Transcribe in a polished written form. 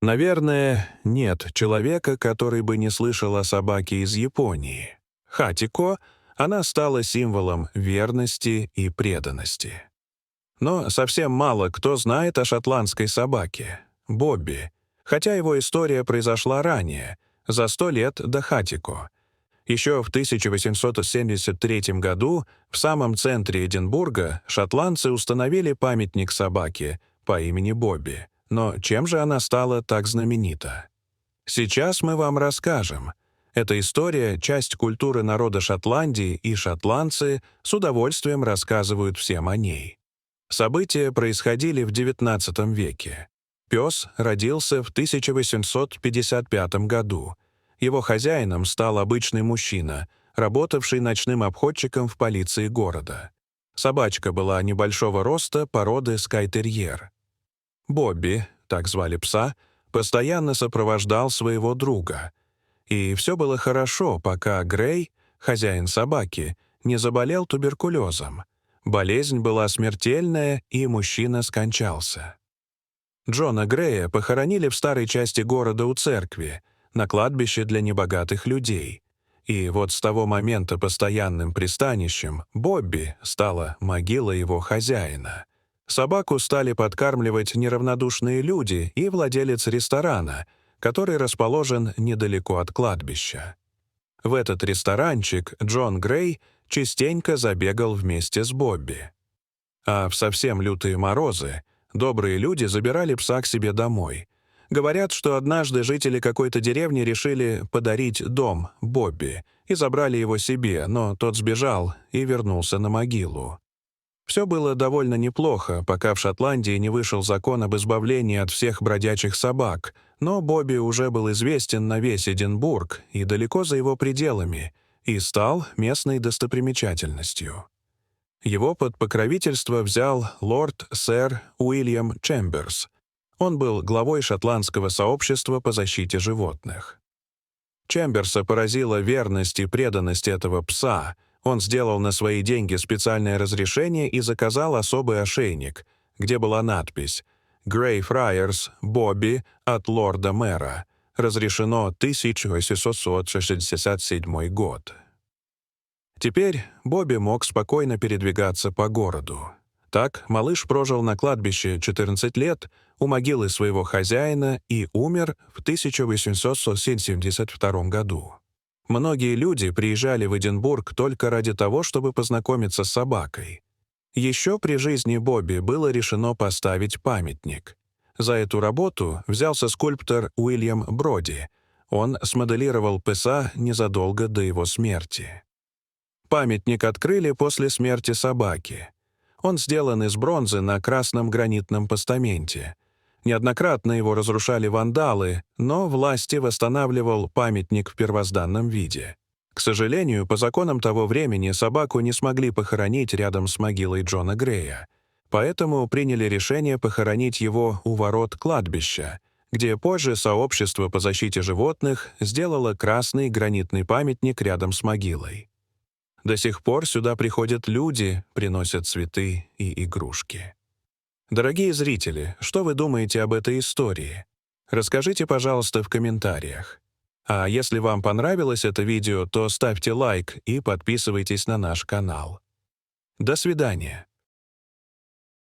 Наверное, нет человека, который бы не слышал о собаке из Японии. Хатико, она стала символом верности и преданности. Но совсем мало кто знает о шотландской собаке — Бобби, хотя его история произошла ранее, за 100 лет до Хатико. Еще в 1873 году в самом центре Эдинбурга шотландцы установили памятник собаке по имени Бобби. Но чем же она стала так знаменита? Сейчас мы вам расскажем. Эта история — часть культуры народа Шотландии, и шотландцы с удовольствием рассказывают всем о ней. События происходили в XIX веке. Пес родился в 1855 году. Его хозяином стал обычный мужчина, работавший ночным обходчиком в полиции города. Собачка была небольшого роста, породы скайтерьер. Бобби, так звали пса, постоянно сопровождал своего друга. И все было хорошо, пока Грей, хозяин собаки, не заболел туберкулезом. Болезнь была смертельная, и мужчина скончался. Джона Грея похоронили в старой части города у церкви, на кладбище для небогатых людей. И вот с того момента постоянным пристанищем Бобби стала могила его хозяина. Собаку стали подкармливать неравнодушные люди и владелец ресторана, который расположен недалеко от кладбища. В этот ресторанчик Джон Грей частенько забегал вместе с Бобби. А в совсем лютые морозы добрые люди забирали пса к себе домой. Говорят, что однажды жители какой-то деревни решили подарить дом Бобби и забрали его себе, но тот сбежал и вернулся на могилу. Все было довольно неплохо, пока в Шотландии не вышел закон об избавлении от всех бродячих собак, но Бобби уже был известен на весь Эдинбург и далеко за его пределами, и стал местной достопримечательностью. Его под покровительство взял лорд-сэр Уильям Чемберс. Он был главой шотландского сообщества по защите животных. Чемберса поразила верность и преданность этого пса. Он сделал на свои деньги специальное разрешение и заказал особый ошейник, где была надпись «Grey Friars Бобби от лорда-мэра. Разрешено 1867 год». Теперь Бобби мог спокойно передвигаться по городу. Так малыш прожил на кладбище 14 лет у могилы своего хозяина и умер в 1872 году. Многие люди приезжали в Эдинбург только ради того, чтобы познакомиться с собакой. Еще при жизни Бобби было решено поставить памятник. За эту работу взялся скульптор Уильям Броди. Он смоделировал пса незадолго до его смерти. Памятник открыли после смерти собаки. Он сделан из бронзы на красном гранитном постаменте. Неоднократно его разрушали вандалы, но власти восстанавливал памятник в первозданном виде. К сожалению, по законам того времени собаку не смогли похоронить рядом с могилой Джона Грея, поэтому приняли решение похоронить его у ворот кладбища, где позже сообщество по защите животных сделало красный гранитный памятник рядом с могилой. До сих пор сюда приходят люди, приносят цветы и игрушки. Дорогие зрители, что вы думаете об этой истории? Расскажите, пожалуйста, в комментариях. А если вам понравилось это видео, то ставьте лайк и подписывайтесь на наш канал. До свидания.